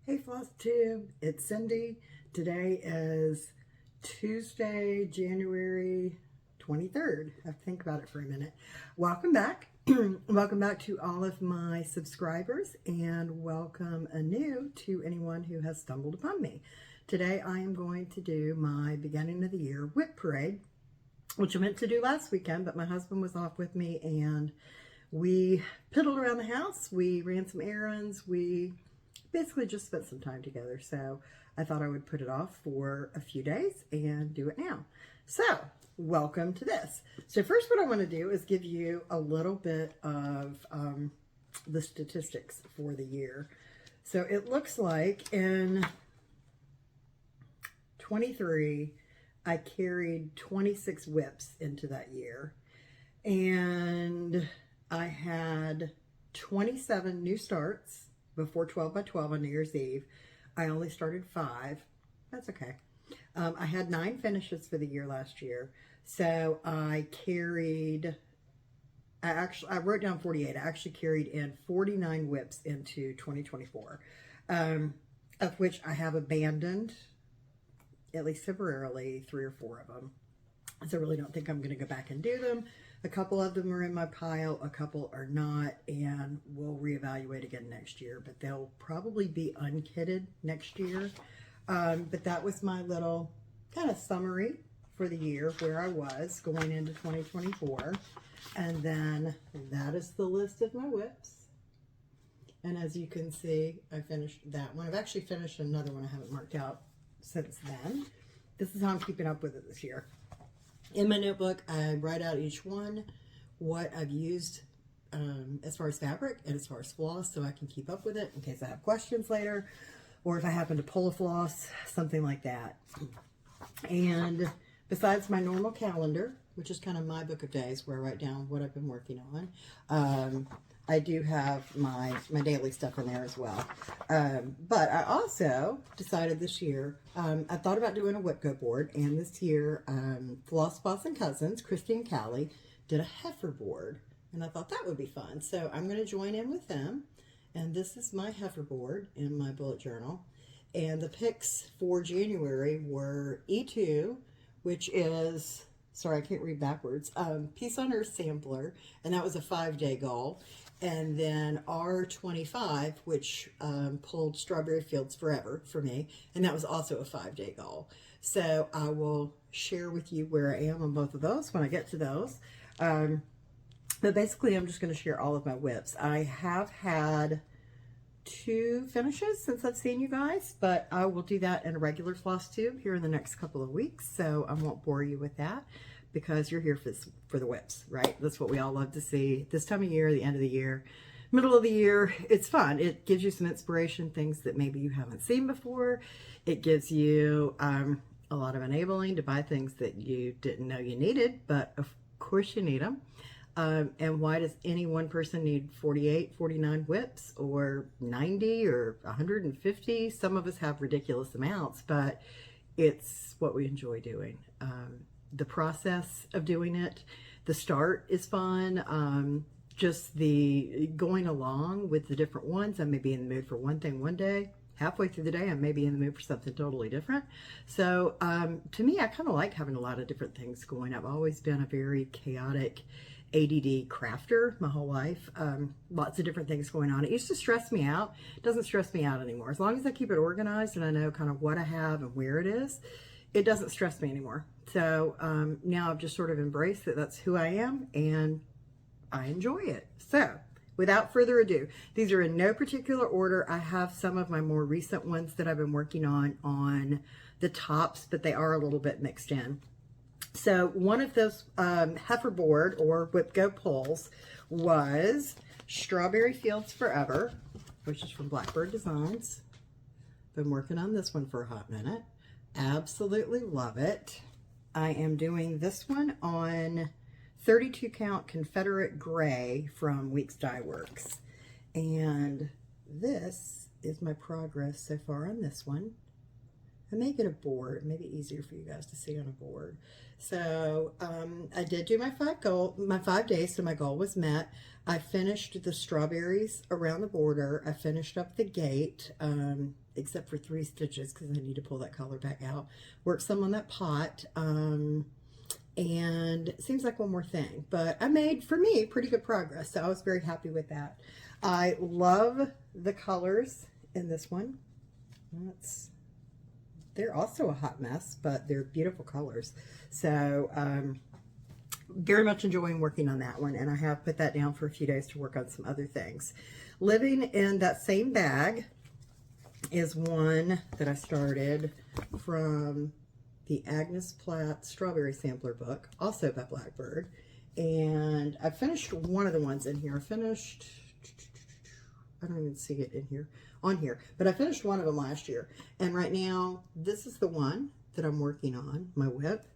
Hey Flosstube, it's Cindy. Today is Tuesday, January 23rd. I have to think about it for a minute. Welcome back. Welcome back to all of my subscribers, and welcome anew to anyone who has stumbled upon me. Today I am going to do my beginning of the year WIP Parade, which I meant to do last weekend, but my husband was off with me and we piddled around the house. We ran some errands. We basically just spent some time together. So I thought I would put it off for a few days and do it now. So welcome to this. So first what I want to do is give you a little bit of the statistics for the year. So it looks like in 23, I carried 26 WIPs into that year. And I had 27 new starts before 12 by 12 on New Year's Eve. I only started 5. That's okay. I had 9 finishes for the year last year. So I wrote down 48. I actually carried in 49 WIPs into 2024, of which I have abandoned, at least temporarily, 3 or 4 of them. So I really don't think I'm going to go back and do them. A couple of them are in my pile, a couple are not, and we'll reevaluate again next year. But they'll probably be unkitted next year. But that was my little kind of summary for the year, where I was going into 2024. And then that is the list of my WIPs. And as you can see, I finished that one. I've actually finished another one I haven't marked out since then. This is how I'm keeping up with it this year. In my notebook, I write out each one, what I've used as far as fabric and as far as floss, so I can keep up with it in case I have questions later, or if I happen to pull a floss, something like that. And besides my normal calendar, which is kind of my book of days where I write down what I've been working on, I do have my daily stuff in there as well. But I also decided this year, I thought about doing a WIP Go board, and this year, Floss Boss and Cousins, Christy and Callie, did a HEIFR board, and I thought that would be fun. So I'm going to join in with them, and this is my HEIFR board in my bullet journal. And the picks for January were E2, which is, sorry, I can't read backwards, Peace on Earth sampler, and that was a 5-day goal. And then R25, which pulled Strawberry Fields Forever for me, and that was also a 5-day goal. So I will share with you where I am on both of those when I get to those. But basically, I'm just going to share all of my WIPs. I have had 2 finishes since I've seen you guys, but I will do that in a regular Flosstube here in the next couple of weeks, so I won't bore you with that, because you're here for the WIPs, right? That's what we all love to see this time of year, the end of the year, middle of the year. It's fun. It gives you some inspiration, things that maybe you haven't seen before. It gives you a lot of enabling to buy things that you didn't know you needed, but of course you need them. And why does any one person need 48, 49 WIPs, or 90 or 150? Some of us have ridiculous amounts, but it's what we enjoy doing. The process of doing it, the start is fun. Just the going along with the different ones. I may be in the mood for one thing one day. Halfway through the day, I may be in the mood for something totally different. So to me, I kind of like having a lot of different things going. I've always been a very chaotic ADD crafter my whole life. Lots of different things going on. It used to stress me out. It doesn't stress me out anymore. As long as I keep it organized and I know kind of what I have and where it is, it doesn't stress me anymore. So now I've just sort of embraced that that's who I am, and I enjoy it. So without further ado, these are in no particular order. I have some of my more recent ones that I've been working on the tops, but they are a little bit mixed in. So one of those HEIFR board or WIP Go pulls was Strawberry Fields Forever, which is from Blackbird Designs. Been working on this one for a hot minute. Absolutely love it. I am doing this one on 32 count Confederate Gray from Weeks Dye Works. And this is my progress so far on this one. I may get a board, maybe easier for you guys to see on a board. So I did do my 5 days, so my goal was met. I finished the strawberries around the border. I finished up the gate, except for 3 stitches because I need to pull that color back out. Worked some on that pot, and it seems like one more thing. But I made, for me, pretty good progress, so I was very happy with that. I love the colors in this one. They're also a hot mess, but they're beautiful colors. So very much enjoying working on that one, and I have put that down for a few days to work on some other things. Living in that same bag is one that I started from the Agnes Platt Strawberry Sampler book, also by Blackbird. And I finished one of the ones in here. I don't even see it in here, on here, but I finished one of them last year. And right now, this is the one that I'm working on, my WIP.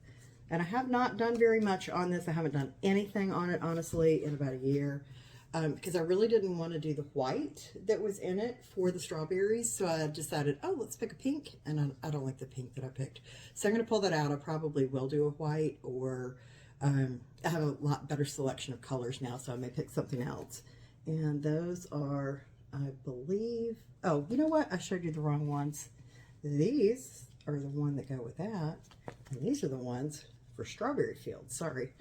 And I have not done very much on this. I haven't done anything on it, honestly, in about a year. Because I really didn't want to do the white that was in it for the strawberries. So I decided, oh, let's pick a pink. And I don't like the pink that I picked. So I'm going to pull that out. I probably will do a white, or I have a lot better selection of colors now, so I may pick something else. And those are, I believe, oh, you know what? I showed you the wrong ones. These are the one that go with that. And these are the ones for Strawberry Fields. Sorry.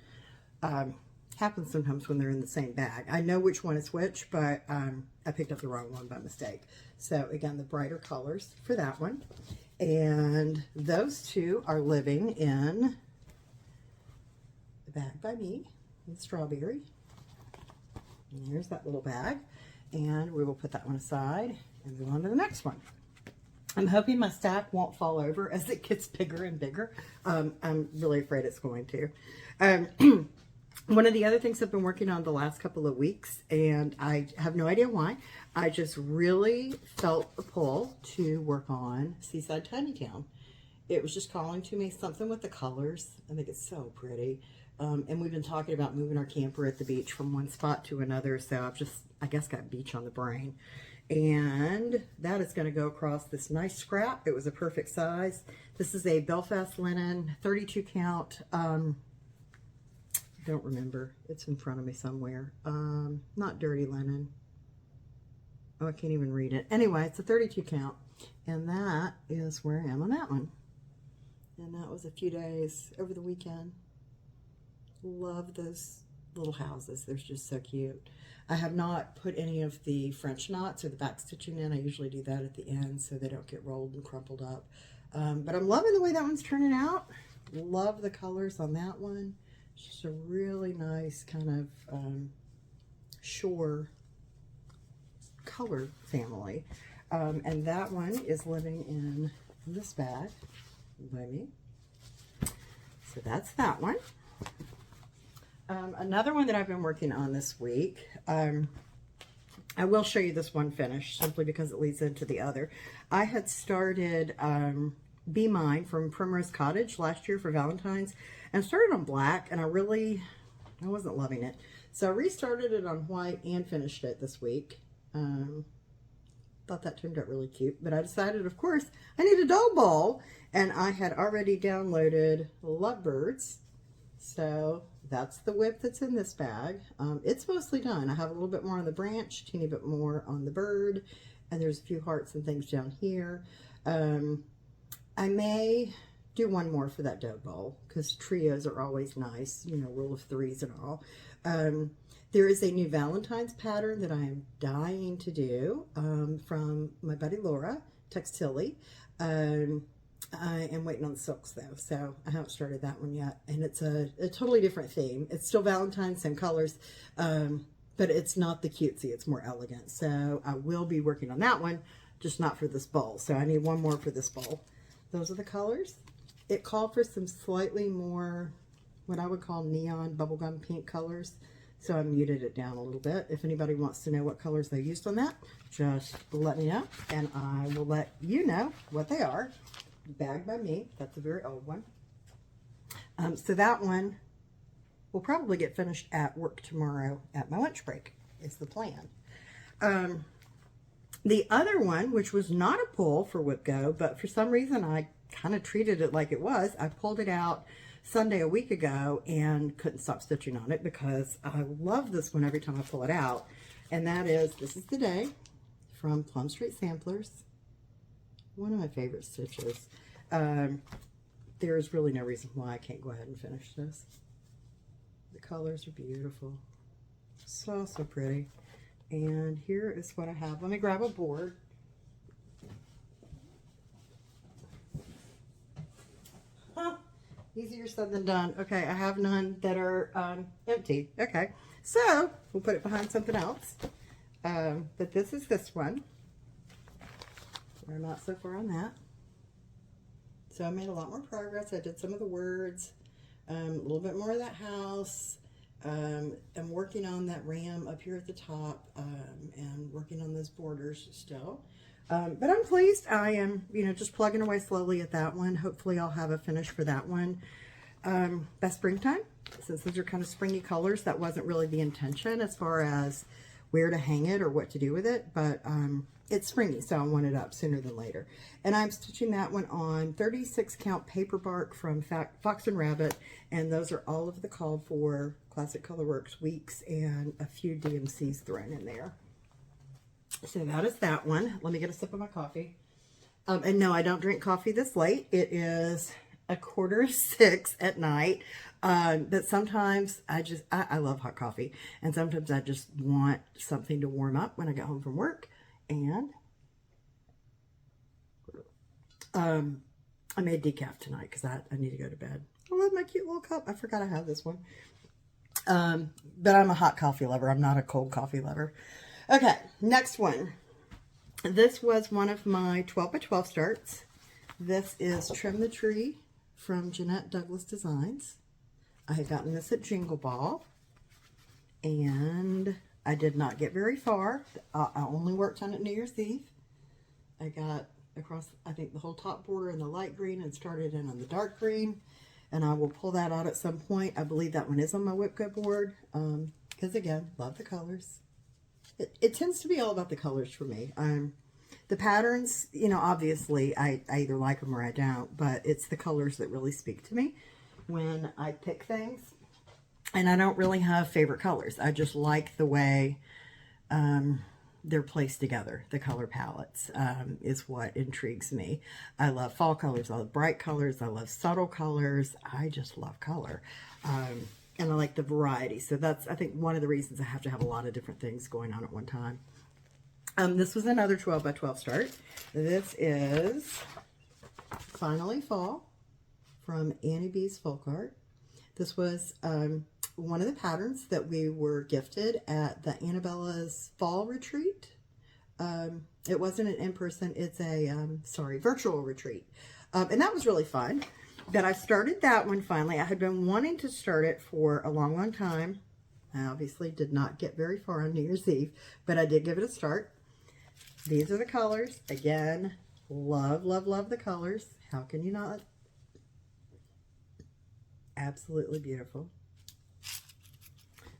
Happens sometimes when they're in the same bag. I know which one is which, but I picked up the wrong one by mistake. So again, the brighter colors for that one. And those two are living in the bag by me, in Strawberry. And here's that little bag. And we will put that one aside and move on to the next one. I'm hoping my stack won't fall over as it gets bigger and bigger. I'm really afraid it's going to. One of the other things I've been working on the last couple of weeks, and I have no idea why, I just really felt a pull to work on Seaside Tiny Town. It was just calling to me, something with the colors. I think it's so pretty. And we've been talking about moving our camper at the beach from one spot to another, so I've just, I guess, got beach on the brain. And that is going to go across this nice scrap. It was a perfect size. This is a Belfast linen, 32 count. Don't remember. It's in front of me somewhere. Not dirty linen. Oh, I can't even read it. Anyway, it's a 32 count. And that is where I am on that one. And that was a few days over the weekend. Love those little houses. They're just so cute. I have not put any of the French knots or the back stitching in. I usually do that at the end so they don't get rolled and crumpled up. But I'm loving the way that one's turning out. Love the colors on that one. Just a really nice kind of shore color family. And that one is living in this bag by me. So that's that one. Another one that I've been working on this week, I will show you this one finished simply because it leads into the other. I had started Be Mine from Primrose Cottage last year for Valentine's, and started on black, and I wasn't loving it. So I restarted it on white and finished it this week. Thought that turned out really cute, but I decided, of course, I need a dough ball, and I had already downloaded Lovebirds. So that's the WIP that's in this bag. It's mostly done. I have a little bit more on the branch, a teeny bit more on the bird, and there's a few hearts and things down here. I may do one more for that dough bowl because trios are always nice, you know, rule of threes and all. There is a new Valentine's pattern that I am dying to do from my buddy Laura Textile. I am waiting on the silks though, so I haven't started that one yet. And it's a totally different theme. It's still Valentine's, same colors, but it's not the cutesy, it's more elegant. So I will be working on that one, just not for this bowl. So I need one more for this bowl. Those are the colors. It called for some slightly more, what I would call neon bubblegum pink colors. So I muted it down a little bit. If anybody wants to know what colors they used on that, just let me know, and I will let you know what they are. Bag by me. That's a very old one. So that one will probably get finished at work tomorrow at my lunch break, is the plan. The other one, which was not a pull for WIP Go, but for some reason I kind of treated it like it was. I pulled it out Sunday a week ago and couldn't stop stitching on it because I love this one every time I pull it out. And that is, this is the day from Plum Street Samplers. One of my favorite stitches. There's really no reason why I can't go ahead and finish this. The colors are beautiful. So, so pretty. And here is what I have. Let me grab a board. Huh. Easier said than done. Okay, I have none that are empty. Okay, so we'll put it behind something else. But this is this one. We're not so far on that. So I made a lot more progress. I did some of the words, a little bit more of that house. I'm working on that ram up here at the top, and working on those borders still. But I'm pleased. I am, just plugging away slowly at that one. Hopefully I'll have a finish for that one by springtime. Since those are kind of springy colors, that wasn't really the intention as far as where to hang it or what to do with it. But it's springy, so I want it up sooner than later. And I'm stitching that one on 36 count paper bark from Fox and Rabbit. And those are all of the called for Classic Colorworks weeks and a few DMCs thrown in there. So that is that one. Let me get a sip of my coffee. And no, I don't drink coffee this late. It is 5:45 at night. But sometimes I love hot coffee. And sometimes I just want something to warm up when I get home from work. And I made decaf tonight because I need to go to bed. I love my cute little cup. I forgot I have this one. But I'm a hot coffee lover. I'm not a cold coffee lover. Okay, next one. This was one of my 12 by 12 starts. This is Trim the Tree from Jeanette Douglas Designs. I had gotten this at Jingle Ball, and I did not get very far. I only worked on it New Year's Eve. I got across, I think, the whole top border in the light green and started in on the dark green. And I will pull that out at some point. I believe that one is on my WIP board. Because again, love the colors. It tends to be all about the colors for me. The patterns, obviously I either like them or I don't. But it's the colors that really speak to me when I pick things. And I don't really have favorite colors. I just like the way they're placed together. The color palettes is what intrigues me. I love fall colors. I love bright colors. I love subtle colors. I just love color. And I like the variety. So that's, I think, one of the reasons I have to have a lot of different things going on at one time. This was another 12 by 12 start. This is Finally Fall from Annie B's Folk Art. This was one of the patterns that we were gifted at the Annabella's fall retreat. It wasn't an in-person, it's a, virtual retreat. And that was really fun. But I started that one finally. I had been wanting to start it for a long, long time. I obviously did not get very far on New Year's Eve, but I did give it a start. These are the colors. Again, love, love, love the colors. How can you not? Absolutely beautiful.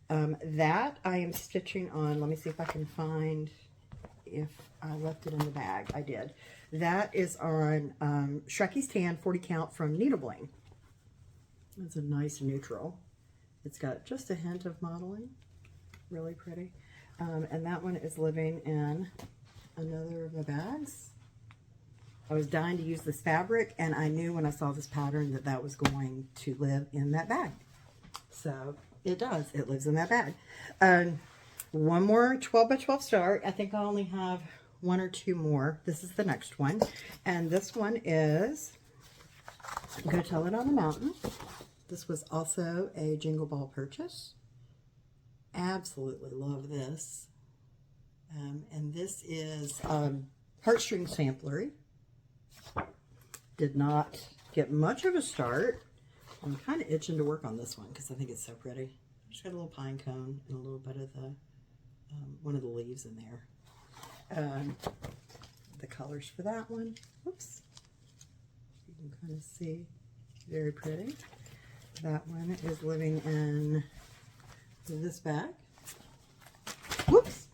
That I am stitching on. Let me see if I can find if I left it in the bag. I did. That is on Shrekie's Tan 40 count from Needlebling. It's a nice neutral. It's got just a hint of modeling. Really pretty. And that one is living in another of the bags. I was dying to use this fabric, and I knew when I saw this pattern that that was going to live in that bag. So it does. It lives in that bag. One more 12 by 12 start. I think I only have one or two more. This is the next one. And this one is I'm going to Tell It on the Mountain. This was also a Jingle Ball purchase. Absolutely love this. And this is Heartstring Samplery. Did not get much of a start. I'm kind of itching to work on this one because I think it's so pretty. Just got a little pine cone and a little bit of the one of the leaves in there. The colors for that one. Whoops. You can kind of see. Very pretty. That one is living in this bag. Whoops.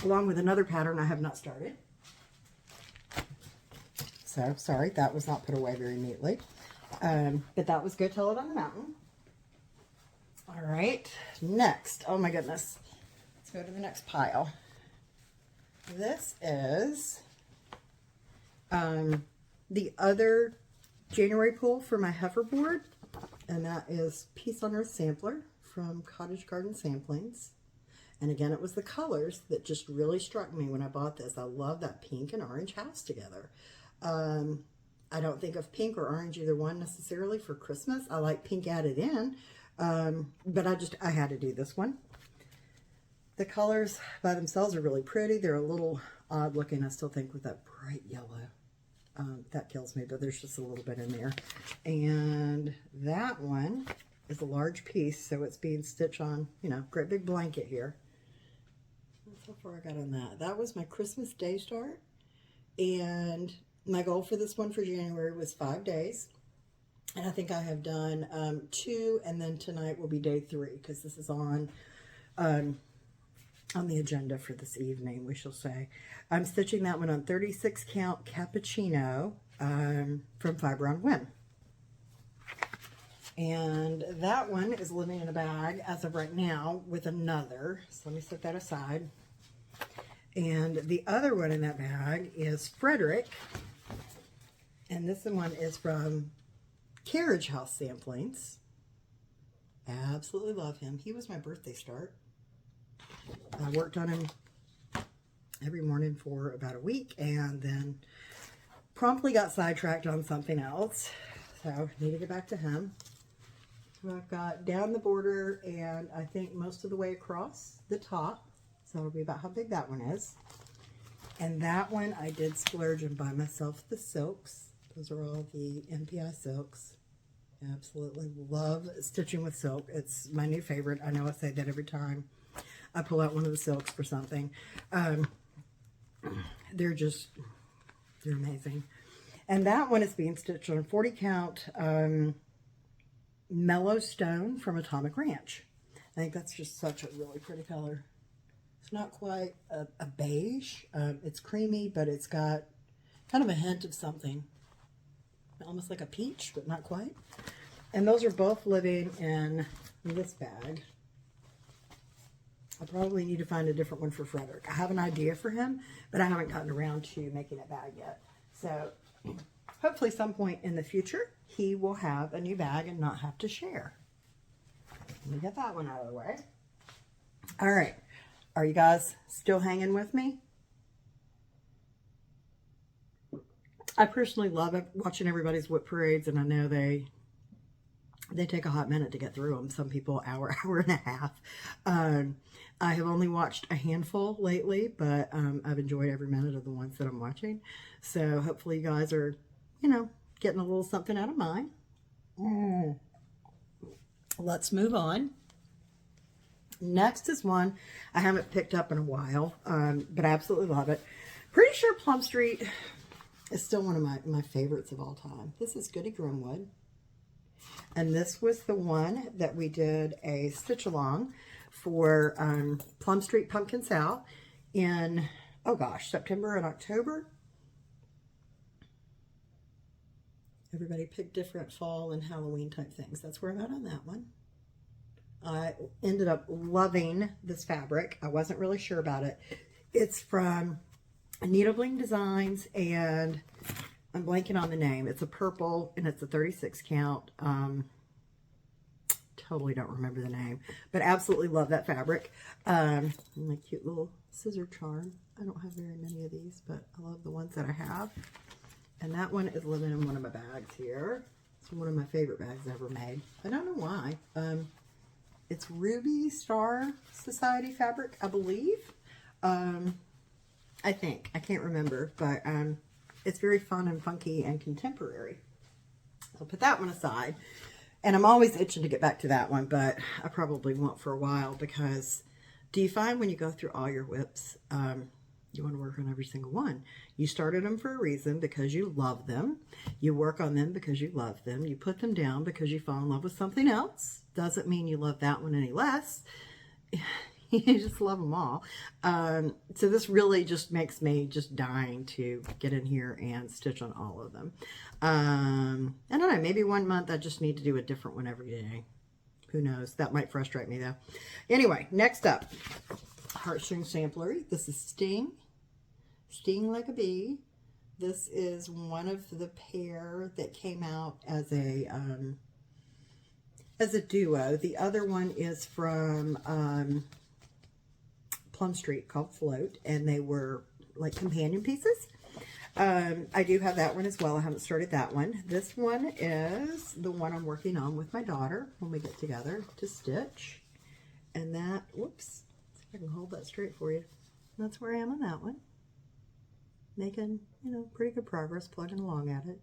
Along with another pattern I have not started. So, sorry, that was not put away very neatly. But that was Go Tell It on the Mountain. All right, next. Oh my goodness. Let's go to the next pile. This is the other January pull for my HEIFR board, and that is Peace on Earth Sampler from Cottage Garden Samplings. And again, it was the colors that just really struck me when I bought this. I love that pink and orange house together. I don't think of pink or orange, either one necessarily, for Christmas. I like pink added in, but I had to do this one. The colors by themselves are really pretty. They're a little odd looking, I still think, with that bright yellow. That kills me, but there's just a little bit in there. And that one is a large piece, so it's being stitched on, you know, great big blanket here. That's how far I got on that. That was my Christmas Day start. And my goal for this one for January was 5 days. And I think I have done 2, and then tonight will be day 3, because this is on the agenda for this evening, we shall say. I'm stitching that one on 36 count Cappuccino from Fiber on Whim. And that one is living in a bag as of right now with another. So let me set that aside. And the other one in that bag is Frederick. And this one is from Carriage House Samplings. Absolutely love him. He was my birthday start. I worked on him every morning for about a week, and then promptly got sidetracked on something else. So need to get back to him. So I've got down the border and I think most of the way across the top. So it'll be about how big that one is. And that one I did splurge and buy myself the silks. Those are all the MPI silks. Absolutely love stitching with silk. It's my new favorite. I know I say that every time I pull out one of the silks for something. They're amazing. And that one is being stitched on 40 count Mellow Stone from Atomic Ranch. I think that's just such a really pretty color. It's not quite a beige. It's creamy, but it's got kind of a hint of something. Almost like a peach, but not quite. And those are both living in this bag. I probably need to find a different one for Frederick. I have an idea for him, but I haven't gotten around to making a bag yet. So hopefully some point in the future, he will have a new bag and not have to share. Let me get that one out of the way. All right. Are you guys still hanging with me? I personally love it, watching everybody's WIP parades, and I know they take a hot minute to get through them. Some people hour and a half. I have only watched a handful lately, but I've enjoyed every minute of the ones that I'm watching. So hopefully you guys are, you know, getting a little something out of mine. Let's move on. Next is one I haven't picked up in a while, but I absolutely love it. Pretty sure Plum Street is still one of my favorites of all time. This is Goody Grimwood. And this was the one that we did a stitch along for Plum Street Pumpkin Sal in, oh gosh, September and October. Everybody picked different fall and Halloween type things. That's where I'm at on that one. I ended up loving this fabric. I wasn't really sure about it. It's from Needleling Designs, and I'm blanking on the name. It's a purple, and it's a 36 count. Totally don't remember the name, but absolutely love that fabric. My cute little scissor charm. I don't have very many of these, but I love the ones that I have. And that one is living in one of my bags here. It's one of my favorite bags ever made. I don't know why. It's Ruby Star Society fabric, I believe. I think. I can't remember, but it's very fun and funky and contemporary. I'll put that one aside. And I'm always itching to get back to that one, but I probably won't for a while, because do you find when you go through all your WIPs, you want to work on every single one? You started them for a reason, because you love them. You work on them because you love them. You put them down because you fall in love with something else. Doesn't mean you love that one any less. You just love them all. So this really just makes me just dying to get in here and stitch on all of them. I don't know, maybe one month I just need to do a different one every day. Who knows? That might frustrate me though. Anyway, next up, Heartstring Samplery. This is Sting. Sting Like a Bee. This is one of the pair that came out as a duo. The other one is from Plum Street called Float, and they were like companion pieces. I do have that one as well. I haven't started that one. This one is the one I'm working on with my daughter when we get together to stitch. And that, whoops, see if I can hold that straight for you. That's where I am on that one. Making, you know, pretty good progress, plugging along at it.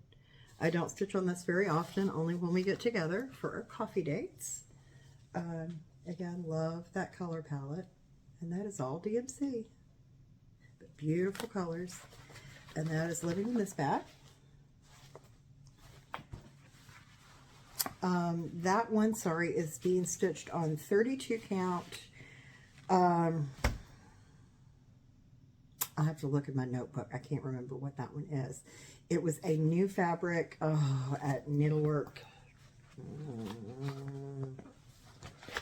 I don't stitch on this very often, only when we get together for our coffee dates. Again, love that color palette. And that is all DMC. But beautiful colors. And that is living in this bag. That one, sorry, is being stitched on 32 count. I have to look at my notebook. I can't remember what that one is. It was a new fabric at Needlework.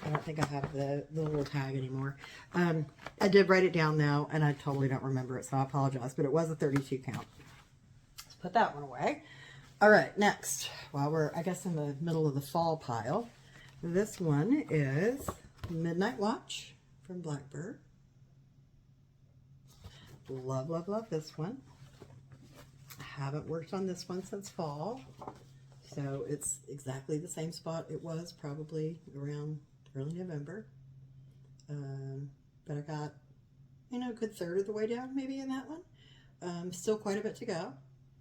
I don't think I have the little tag anymore. I did write it down though, and I totally don't remember it, so I apologize, but it was a 32 count. Let's put that one away. All right, next, while we're, I guess, in the middle of the fall pile, this one is Midnight Watch from Blackbird. Love, love, love this one. I haven't worked on this one since fall, so it's exactly the same spot it was probably around early November. But I got, you know, a good third of the way down maybe in that one. Still quite a bit to go.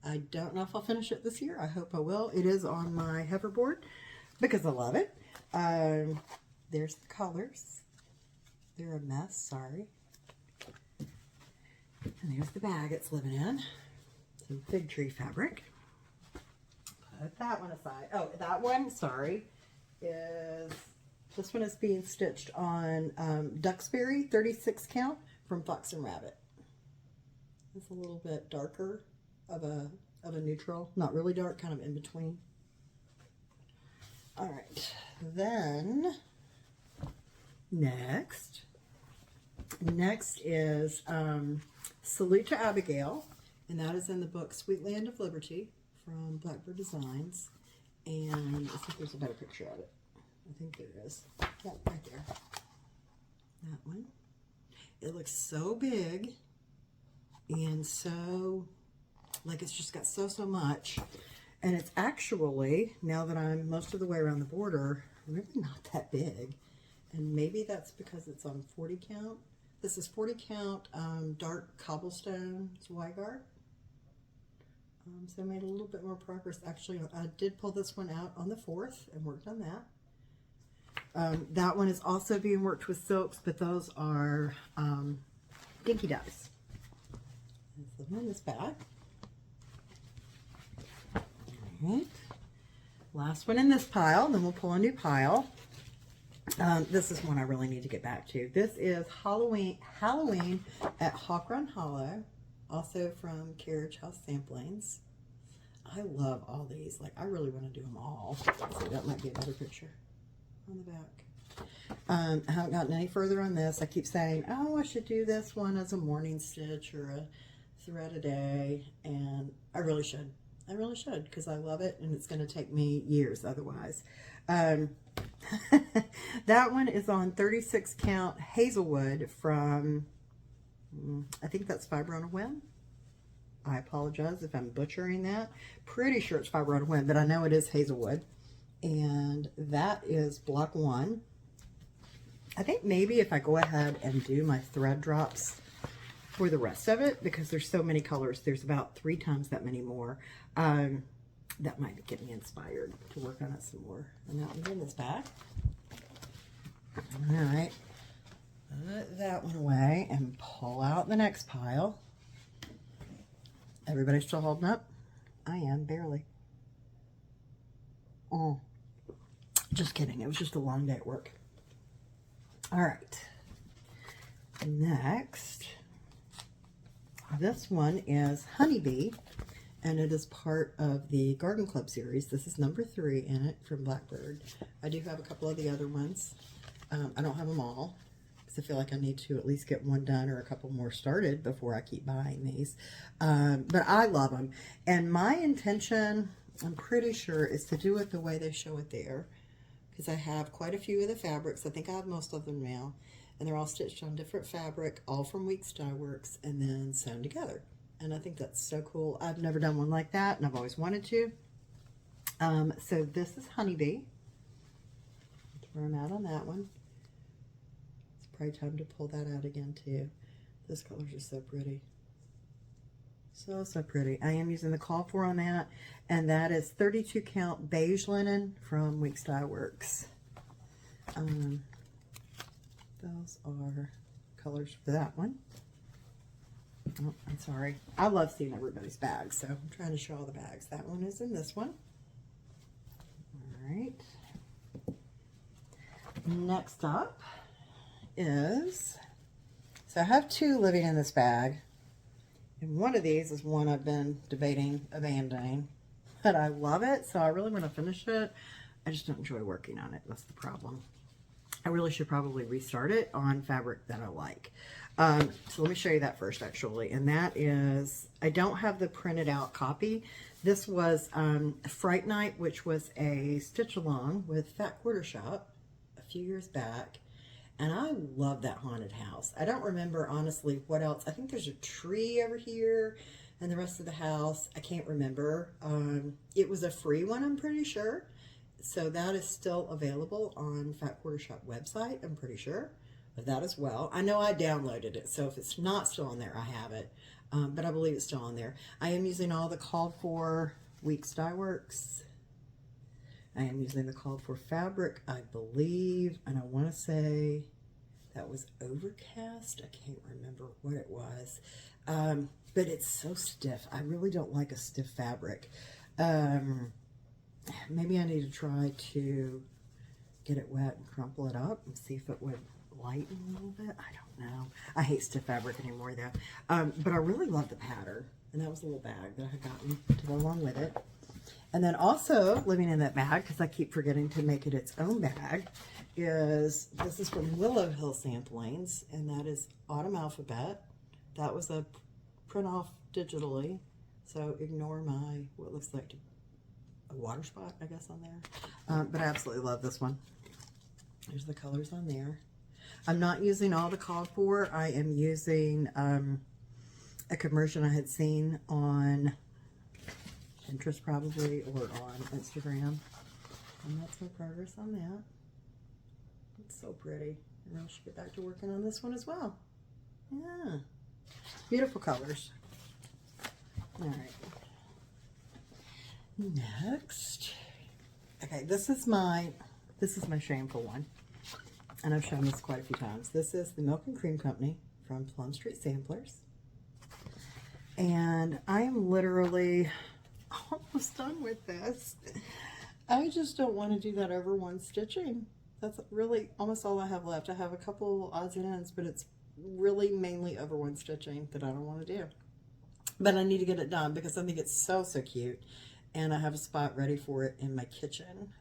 I don't know if I'll finish it this year. I hope I will. It is on my HEIFR board because I love it. There's the colors. They're a mess, sorry. And there's the bag it's living in. Some fig tree fabric. Put that one aside. Oh, that one, sorry, is, this one is being stitched on Duxbury 36 count from Fox and Rabbit. It's a little bit darker of a neutral, not really dark, kind of in between. All right, then next is Salute to Abigail, and that is in the book Sweet Land of Liberty from Blackbird Designs. And I think there's a better picture of it. I think there is. Yeah, right there. That one. It looks so big and so, like, it's just got so much. And it's actually, now that I'm most of the way around the border, really not that big. And maybe that's because it's on 40 count. This is 40 count dark cobblestone Zweigart. So I made a little bit more progress. Actually, I did pull this one out on the 4th and worked on that. That one is also being worked with silks, but those are Dinky Ducks. Let's put them in this bag. All right. Last one in this pile, then we'll pull a new pile. This is one I really need to get back to. This is Halloween at Hawk Run Hollow, also from Carriage House Samplings. I love all these. Like, I really want to do them all. So that might be a better picture on the back. I haven't gotten any further on this. I keep saying, oh, I should do this one as a morning stitch or a thread a day, and I really should. I really should, because I love it, and it's going to take me years otherwise. That one is on 36 count Hazelwood from, I think that's Fiber on a Whim. I apologize if I'm butchering that. Pretty sure it's Fiber on a Whim, but I know it is Hazelwood. And that is block 1. I think maybe if I go ahead and do my thread drops for the rest of it, because there's so many colors, there's about 3 times that many more. That might get me inspired to work on it some more. And that one's in this bag. All right, put that one away and pull out the next pile. Everybody still holding up? I am, barely. Oh, just kidding. It was just a long day at work. All right. Next, this one is Honeybee, and it is part of the Garden Club series. This is number 3 in it from Blackbird. I do have a couple of the other ones. I don't have them all because I feel like I need to at least get one done or a couple more started before I keep buying these. But I love them. And my intention, I'm pretty sure, is to do it the way they show it there, because I have quite a few of the fabrics. I think I have most of them now. And they're all stitched on different fabric, all from WIP Parade, and then sewn together. And I think that's so cool. I've never done one like that, and I've always wanted to. So this is Honeybee. Throw them out on that one. It's probably time to pull that out again too. Those colors are so pretty. So, so pretty. I am using the call for on that, and that is 32 count beige linen from WIP Parade. Those are colors for that one. Oh, I'm sorry. I love seeing everybody's bags, so I'm trying to show all the bags. That one is in this one. All right. Next up is, so I have 2 living in this bag, and one of these is one I've been debating abandoning, but I love it, so I really want to finish it. I just don't enjoy working on it. That's the problem. I really should probably restart it on fabric that I like. So let me show you that first, actually. And that is, I don't have the printed out copy. This was Fright Night, which was a stitch along with Fat Quarter Shop a few years back. And I love that haunted house. I don't remember, honestly, what else. I think there's a tree over here and the rest of the house. I can't remember. It was a free one, I'm pretty sure. So that is still available on Fat Quarter Shop website, I'm pretty sure of that as well. I know I downloaded it, so if it's not still on there, I have it. But I believe it's still on there. I am using all the called for WIP Parade. I am using the called for fabric, I believe, and I want to say that was Overcast. I can't remember what it was. But it's so stiff. I really don't like a stiff fabric. Maybe I need to try to get it wet and crumple it up and see if it would lighten a little bit. I don't know. I hate stiff fabric anymore though. But I really love the pattern. And that was a little bag that I had gotten to go along with it. And then also living in that bag, because I keep forgetting to make it its own bag, is this is from Willow Hill Samplings, and that is Autumn Alphabet. That was a print off digitally. So ignore my, what looks like a water spot, I guess, on there. But I absolutely love this one. There's the colors on there. I'm not using all the called for. I am using a conversion I had seen on Pinterest probably, or on Instagram. And that's my progress on that. It's so pretty. And I should get back to working on this one as well. Yeah. Beautiful colors. All right. Next, okay, this is my shameful one, and I've shown this quite a few times. This is the Milk and Cream Company from Plum Street Samplers, and I am literally almost done with this. I just don't want to do that over one stitching. That's really almost all I have left. I have a couple odds and ends, but it's really mainly over one stitching that I don't want to do. But I need to get it done because I think it's so, so cute. And I have a spot ready for it in my kitchen.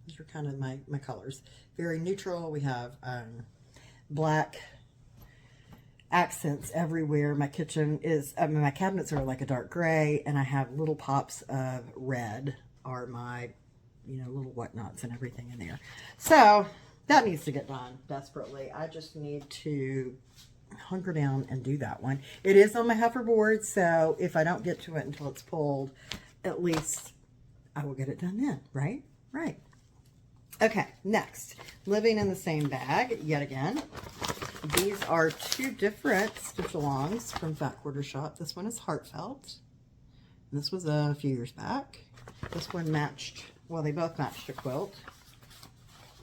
These are kind of my colors. Very neutral. We have black accents everywhere. My kitchen is, my cabinets are like a dark gray, and I have little pops of red are my, little whatnots and everything in there. So that needs to get done desperately. I just need to hunker down and do that one. It is on my HEIFR board, so if I don't get to it until it's pulled, at least I will get it done then, right? Right. Okay, next, living in the same bag yet again. These are 2 different stitch-alongs from Fat Quarter Shop. This one is Heartfelt. And this was a few years back. This one matched, well, they both matched a quilt.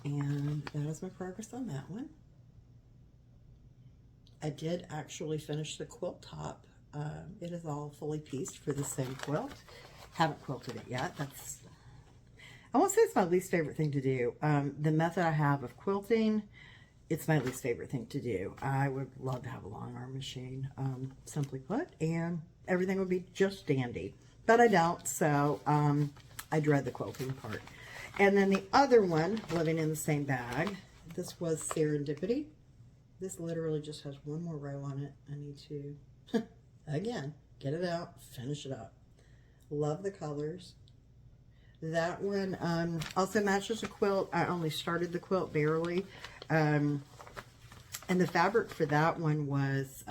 And that is my progress on that one. I did actually finish the quilt top. It is all fully pieced for the same quilt. Haven't quilted it yet. I won't say it's my least favorite thing to do. The method I have of quilting it's my least favorite thing to do. I would love to have a long arm machine, simply put, and everything would be just dandy. But I don't, so I dread the quilting part. And then the other one, living in the same bag, this was Serendipity. This literally just has one more row on it. I need to, again, get it out, finish it up. Love the colors. That one also matches a quilt. I only started the quilt barely. And the fabric for that one was,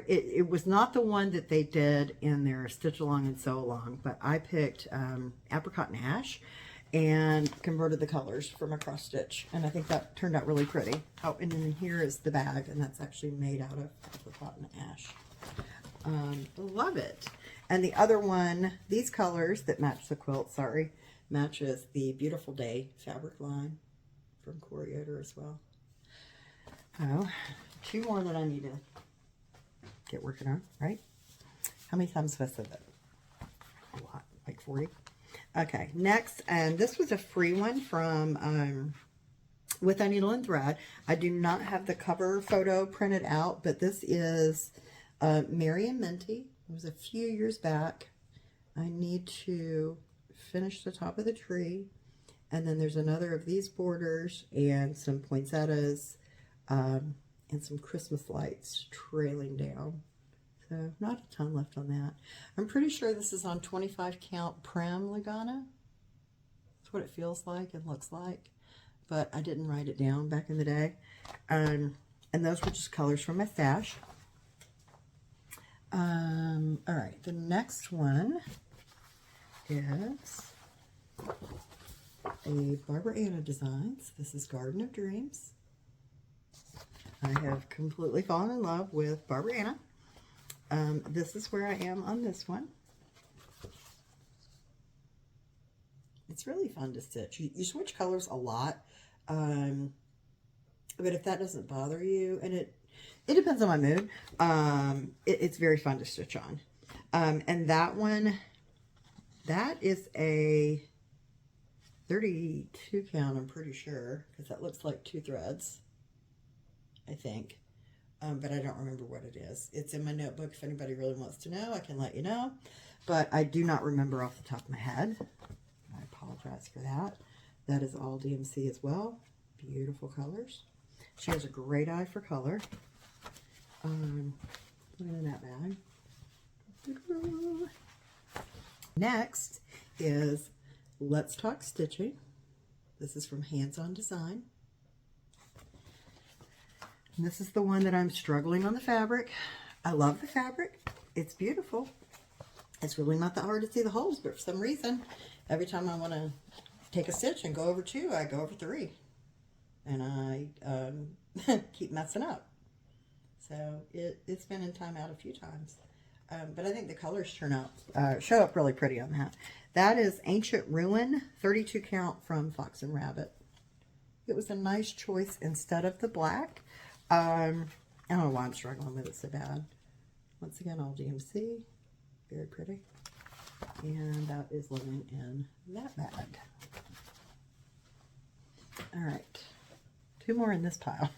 it was not the one that they did in their Stitch Along and Sew Along, but I picked Apricot and Ash and converted the colors from a cross stitch. And I think that turned out really pretty. Oh, and then here is the bag, and that's actually made out of Apricot and Ash. Love it. And the other one, these colors that match the quilt, matches the Beautiful Day fabric line from Corey Yoder as well. Oh, 2 more that I need to get working on, right? How many times have I said that? A lot, like 40. Okay, next, and this was a free one from With a Needle and Thread. I do not have the cover photo printed out, but this is Mary and Minty. It was a few years back. I need to finish the top of the tree, and then there's another of these borders and some poinsettias and some Christmas lights trailing down. So not a ton left on that. I'm pretty sure this is on 25 count Prem Lagana. That's what it feels like and looks like, but I didn't write it down back in the day. And those were just colors from my stash. All right, the next one is a Barbara Anna Designs. This is Garden of Dreams. I have completely fallen in love with Barbara Anna. This is where I am on this one. It's really fun to stitch. You switch colors a lot, but if that doesn't bother you, and it depends on my mood, it's very fun to stitch on. And that one, that is a 32 count, I'm pretty sure, because that looks like 2 threads, I think. But I don't remember what it is. It's in my notebook. If anybody really wants to know, I can let you know. But I do not remember off the top of my head. I apologize for that. That is all DMC as well. Beautiful colors. She has a great eye for color. Put it in that bag. Next is Let's Talk Stitching. This is from Hands On Design. And this is the one that I'm struggling on the fabric. I love the fabric. It's beautiful. It's really not that hard to see the holes, but for some reason, every time I want to take a stitch and go over 2, I go over 3. And I keep messing up. So it's been in timeout a few times. But I think the colors show up really pretty on that. That is Ancient Ruin, 32 count from Fox and Rabbit. It was a nice choice instead of the black. I don't know why I'm struggling with it so bad. Once again, all DMC. Very pretty. And that is living in that bag. All right. 2 more in this pile.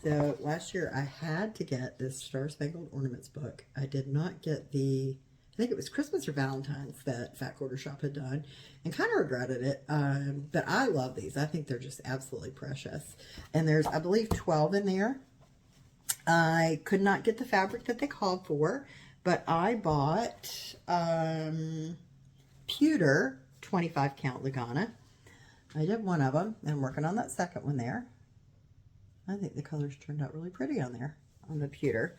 So last year I had to get this Star Spangled Ornaments book. I did not get the, I think it was Christmas or Valentine's that Fat Quarter Shop had done, and kind of regretted it. But I love these. I think they're just absolutely precious. And there's, I believe, 12 in there. I could not get the fabric that they called for, but I bought pewter 25 count Lagana. I did one of them, and I'm working on that second one there. I think the colors turned out really pretty on there, on the pewter.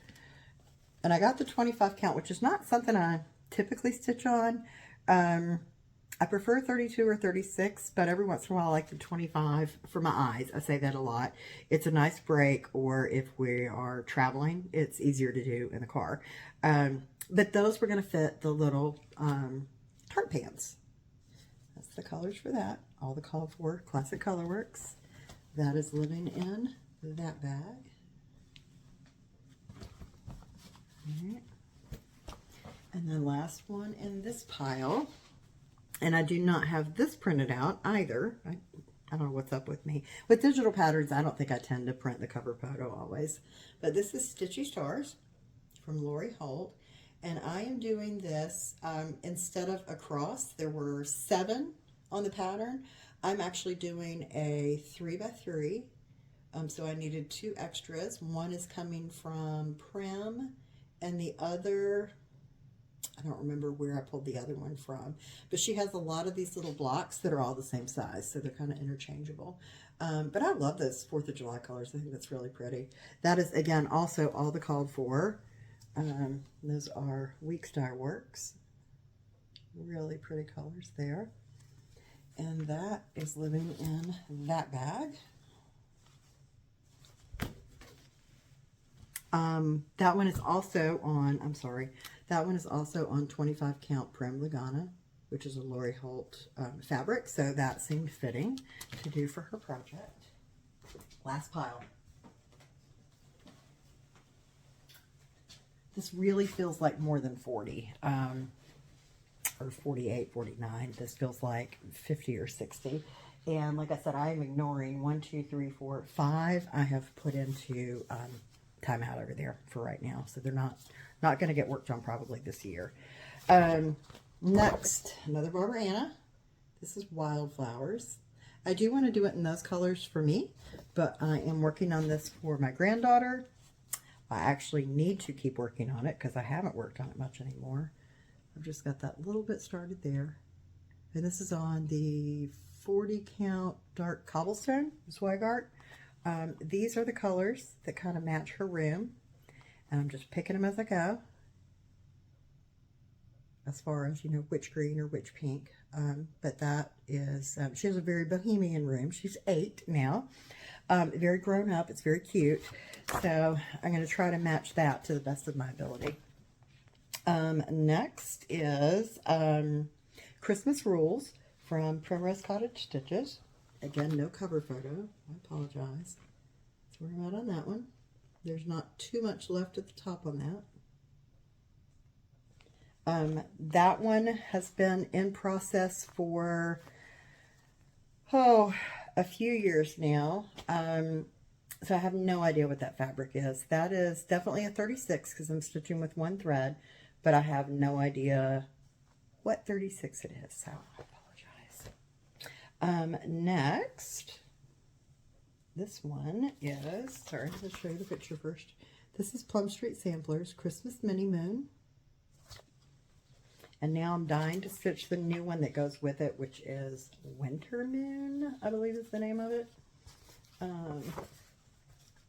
And I got the 25 count, which is not something I typically stitch on. I prefer 32 or 36, but every once in a while I like the 25 for my eyes. I say that a lot. It's a nice break, or if we are traveling, it's easier to do in the car. But those were going to fit the little tart pants. That's the colors for that. All the Call for Classic Colorworks. That is living in that bag. All right. And the last one in this pile, and I do not have this printed out either. I I don't know what's up with me. With digital patterns, I don't think I tend to print the cover photo always. But this is Stitchy Stars from Lori Holt. And I am doing this, instead of across, there were 7 on the pattern. I'm actually doing a 3x3. So I needed 2 extras. One is coming from Prim, and the other, I don't remember where I pulled the other one from, but she has a lot of these little blocks that are all the same size, so they're kind of interchangeable. But I love those 4th of July colors. I think that's really pretty. That is, again, also all the called for. Those are Week Star Works. Really pretty colors there. And that is living in that bag. That one is also on, I'm sorry, that one is also on 25 count Prim Lugana, which is a Lori Holt fabric, so that seemed fitting to do for her project. Last pile. This really feels like more than 40, or 48, 49. This feels like 50 or 60. And like I said, I am ignoring 1, 2, 3, 4, 5. I have put into timeout over there for right now, so they're not going to get worked on probably this year. Next, another Barbara Anna. This is Wildflowers. I do want to do it in those colors for me, but I am working on this for my granddaughter. I actually need to keep working on it because I haven't worked on it much anymore. I've just got that little bit started there. And this is on the 40 count dark cobblestone Zweigart. These are the colors that kind of match her room. And I'm just picking them as I go. As far as, you know, which green or which pink. But that is, she has a very bohemian room. She's 8 now. Very grown up. It's very cute. So I'm going to try to match that to the best of my ability. Next is Christmas Rules from Primrose Cottage Stitches. Again, no cover photo. I apologize. That's where I'm at on that one. There's not too much left at the top on that. That one has been in process for, a few years now. So I have no idea what that fabric is. That is definitely a 36 because I'm stitching with 1 thread, but I have no idea what 36 it is, so I apologize. Next, this one is, sorry, let's show you the picture first. This is Plum Street Samplers Christmas Mini Moon. And now I'm dying to stitch the new one that goes with it, which is Winter Moon, I believe is the name of it.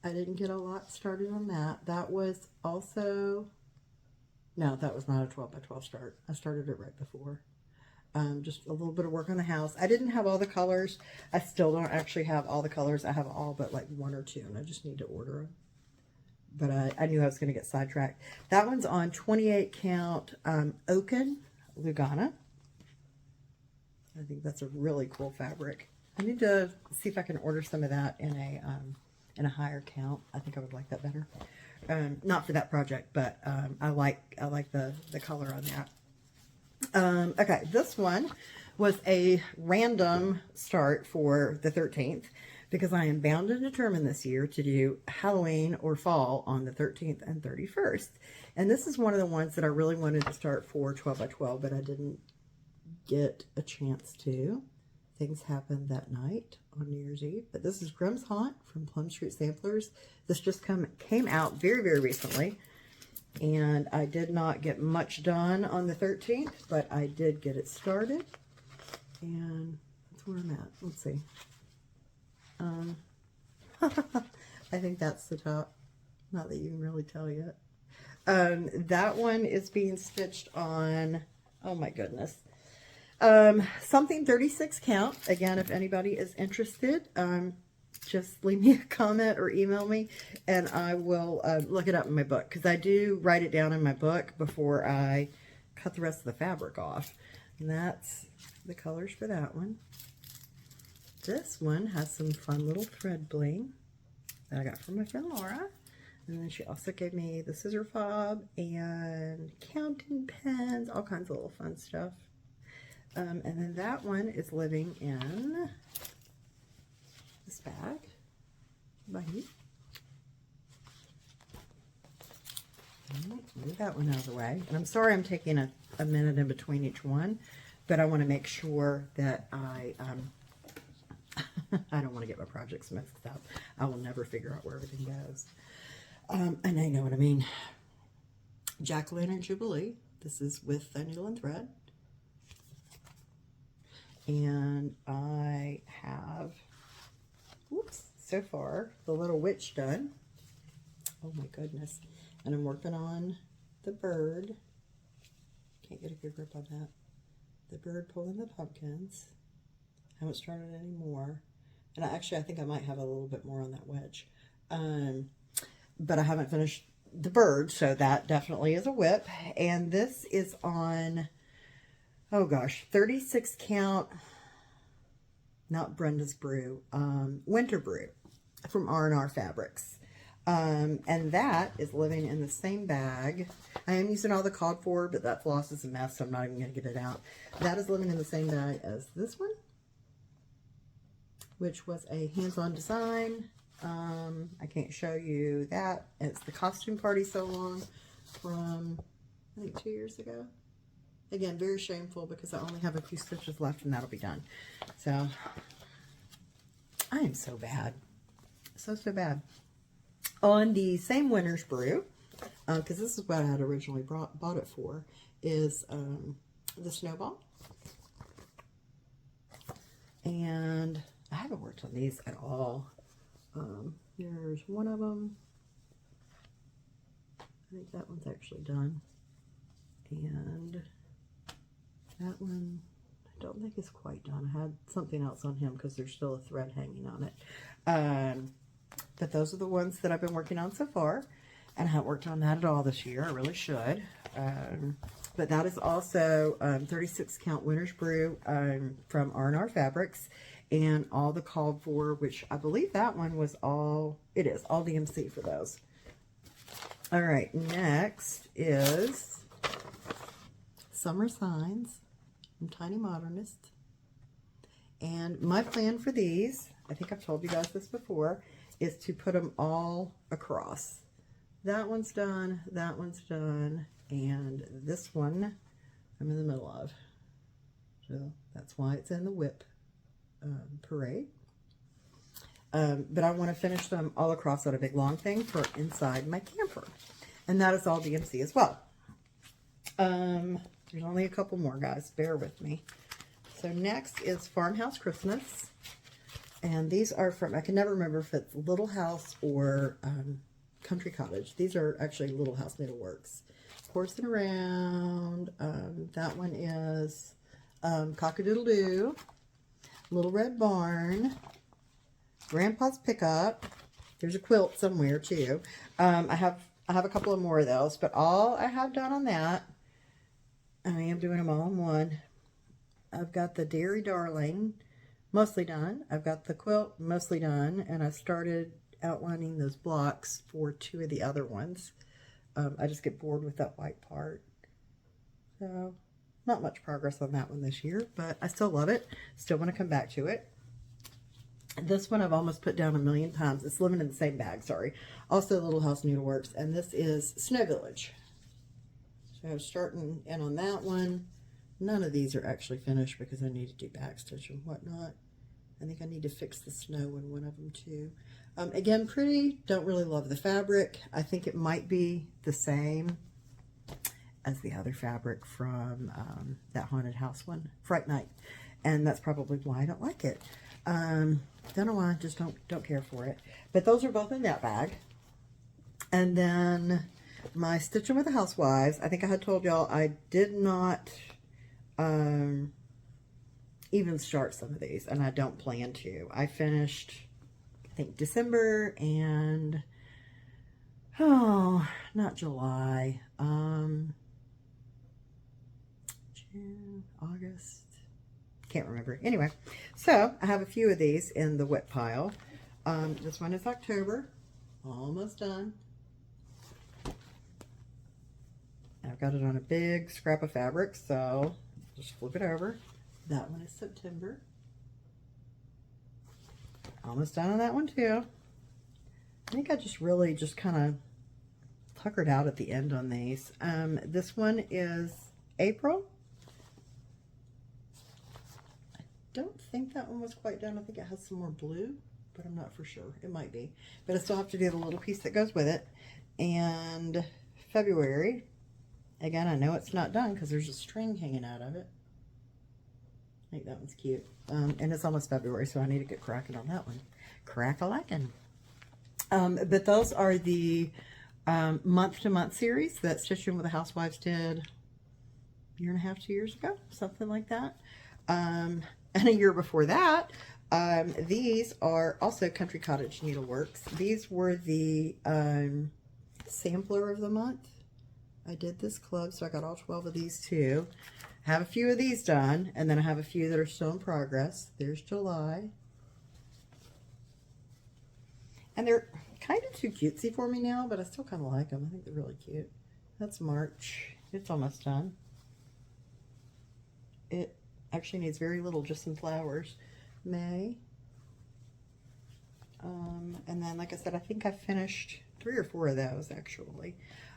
I didn't get a lot started on that. That was also, no, that was not a 12 by 12 start. I started it right before. Just a little bit of work on the house. I didn't have all the colors. I still don't actually have all the colors. I have all but like 1 or 2, and I just need to order them. But I knew I was going to get sidetracked. That one's on 28 count Oaken Lugana. I think that's a really cool fabric. I need to see if I can order some of that in a higher count. I think I would like that better. Not for that project, but I like the color on that. Okay, this one was a random start for the 13th. Because I am bound and determined this year to do Halloween or fall on the 13th and 31st. And this is one of the ones that I really wanted to start for 12 by 12, but I didn't get a chance to. Things happened that night on New Year's Eve. But this is Grimm's Haunt from Plum Street Samplers. This just came out very, very recently. And I did not get much done on the 13th, but I did get it started. And that's where I'm at. Let's see. I think that's the top. Not that you can really tell yet. That one is being stitched on, oh my goodness, something 36 count. Again, if anybody is interested, just leave me a comment or email me, and I will look it up in my book, because I do write it down in my book before I cut the rest of the fabric off. And that's the colors for that one. This one has some fun little thread bling that I got from my friend Laura. And then she also gave me the scissor fob and counting pens, all kinds of little fun stuff. And then that one is living in this bag. Move that one out of the way. And I'm sorry I'm taking a minute in between each one, but I want to make sure that I I don't want to get my projects mixed up. I will never figure out where everything goes. And I know what I mean. Jack-o'-lantern Jubilee. This is with needle and thread. And I have, whoops, so far, the little witch done. Oh my goodness. And I'm working on the bird. Can't get a good grip on that. The bird pulling the pumpkins. Haven't started any more. And I think I might have a little bit more on that wedge. But I haven't finished the bird, so that definitely is a WIP. And this is on, oh gosh, 36 count, not Brenda's Brew, Winter Brew from R&R Fabrics. And that is living in the same bag. I am using all the called for, but that floss is a mess, so I'm not even going to get it out. That is living in the same bag as this one, which was a hands-on design. I can't show you that. It's the costume party so long from, I think, 2 years ago. Again, very shameful because I only have a few stitches left and that'll be done. So, I am so bad. So bad. On the same Winter's Brew, because this is what I had originally bought it for, is the Snowball. And I haven't worked on these at all. Here's one of them. I think that one's actually done. And that one, I don't think it's quite done. I had something else on him because there's still a thread hanging on it. But those are the ones that I've been working on so far. And I haven't worked on that at all this year. I really should. But that is also 36 count Winter's Brew from R&R Fabrics. And all the called for, which I believe that one was all, it is, all DMC for those. All right, next is Summer Signs from Tiny Modernist. And my plan for these, I think I've told you guys this before, is to put them all across. That one's done, and this one I'm in the middle of. So that's why it's in the WIP Parade. But I want to finish them all across on a big long thing for inside my camper. And that is all DMC as well. There's only a couple more, guys. Bear with me. So next is Farmhouse Christmas. And these are from, I can never remember if it's Little House or Country Cottage. These are actually Little House Needleworks. Coursing Around. That one is Cock-a-Doodle-Doo. Little Red Barn. Grandpa's Pickup. There's a quilt somewhere too. I have a couple of more of those, but all I have done on that, I am doing them all in one. I've got the Dairy Darling mostly done. I've got the quilt mostly done, and I started outlining those blocks for two of the other ones. I just get bored with that white part. So, not much progress on that one this year, but I still love it. Still want to come back to it. This one I've almost put down 1,000,000 times. It's living in the same bag, sorry. Also Little House Needleworks, and this is Snow Village. So I'm starting in on that one. None of these are actually finished because I need to do backstitch and whatnot. I think I need to fix the snow in one of them too. Again, pretty. Don't really love the fabric. I think it might be the same as the other fabric from that haunted house one, Fright Night. And that's probably why I don't like it. Don't know why, just don't care for it. But those are both in that bag. And then my Stitching with the Housewives. I think I had told y'all I did not even start some of these, and I don't plan to. I finished, I think, December and, oh, not July, June, August, can't remember. Anyway, so I have a few of these in the WIP pile. This one is October, almost done. I've got it on a big scrap of fabric, so just flip it over. That one is September. Almost done on that one too. I think I just really just kind of puckered out at the end on these. This one is April. I don't think that one was quite done. I think it has some more blue, but I'm not for sure. It might be. But I still have to do the little piece that goes with it. And February, again, I know it's not done because there's a string hanging out of it. I think that one's cute. And it's almost February, so I need to get cracking on that one. Crack-a-lackin'. But those are the month-to-month series that Stitching with the Housewives did a year and a half, 2 years ago, something like that. And a year before that, these are also Country Cottage Needleworks. These were the sampler of the month. I did this club, so I got all 12 of these too. I have a few of these done, and then I have a few that are still in progress. There's July. And they're kind of too cutesy for me now, but I still kind of like them. I think they're really cute. That's March. It's almost done. It actually needs very little, just some flowers. May. And then, like I said, I think I finished 3 or 4 of those, actually.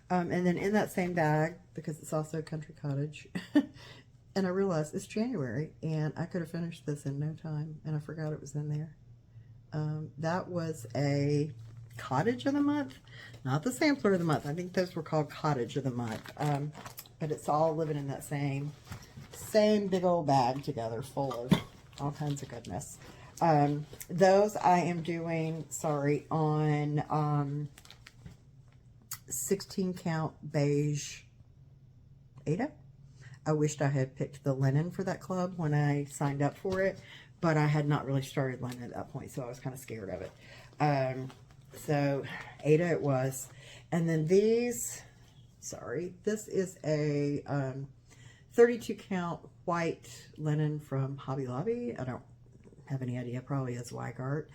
And then in that same bag, because it's also Country Cottage, and I realized it's January, and I could have finished this in no time, and I forgot it was in there. That was a Cottage of the Month, not the Sampler of the Month. I think those were called Cottage of the Month. But it's all living in that same big old bag together, full of all kinds of goodness. Those I am doing, sorry, on 16 count beige Ada. I wished I had picked the linen for that club when I signed up for it, but I had not really started linen at that point, so I was kind of scared of it. So Ada it was. And then these, sorry, this is a 32 count white linen from Hobby Lobby. I don't have any idea, probably is Weigart.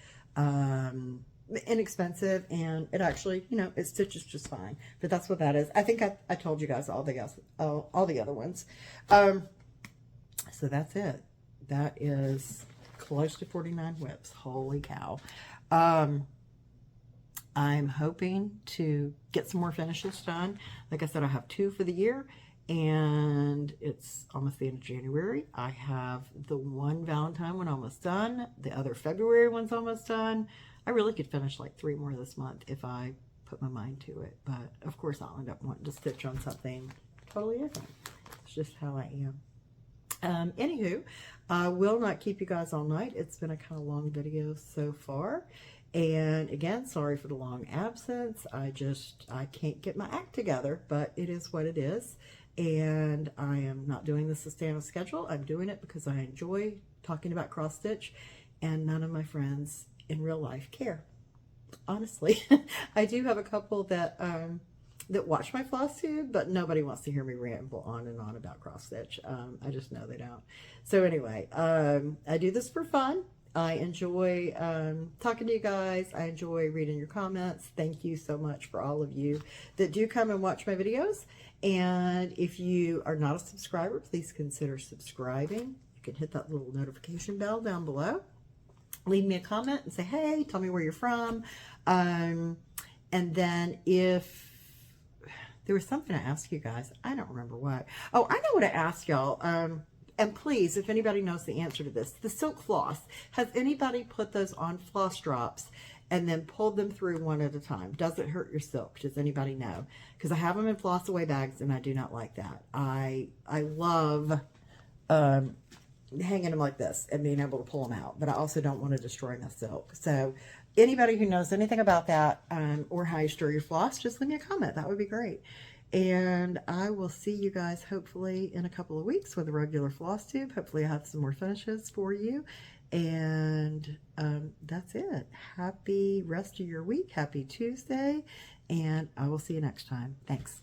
Inexpensive, and it actually, you know, it stitches just fine. But that's what that is. I think I told you guys all the other ones. So that's it. That is close to 49 whips. Holy cow. I'm hoping to get some more finishes done. Like I said, I have 2 for the year, and it's almost the end of January. I have the one Valentine one almost done. The other February one's almost done. I really could finish like 3 more this month if I put my mind to it. But of course I'll end up wanting to stitch on something totally different. It's just how I am. Anywho, I will not keep you guys all night. It's been a kind of long video so far. And again, sorry for the long absence. I can't get my act together, but it is what it is. And I am not doing this to stay on a schedule. I'm doing it because I enjoy talking about cross stitch, and none of my friends in real life care. Honestly, I do have a couple that watch my Flosstube, but nobody wants to hear me ramble on and on about cross stitch. I just know they don't. So anyway, I do this for fun. I enjoy talking to you guys. I enjoy reading your comments. Thank you so much for all of you that do come and watch my videos. And if you are not a subscriber, please consider subscribing. You can hit that little notification bell down below. Leave me a comment and say, hey, tell me where you're from. And then if there was something to ask you guys, I don't remember what. Oh, I know what to ask y'all. And please, if anybody knows the answer to this, the silk floss, has anybody put those on floss drops and then pulled them through one at a time? Does it hurt your silk? Does anybody know? Because I have them in floss away bags, and I do not like that. I love hanging them like this and being able to pull them out, but I also don't want to destroy my silk. So anybody who knows anything about that, or how you store your floss, just leave me a comment. That would be great. And I will see you guys hopefully in a couple of weeks with a regular Flosstube. Hopefully I have some more finishes for you. And that's it. Happy rest of your week. Happy Tuesday. And I will see you next time. Thanks.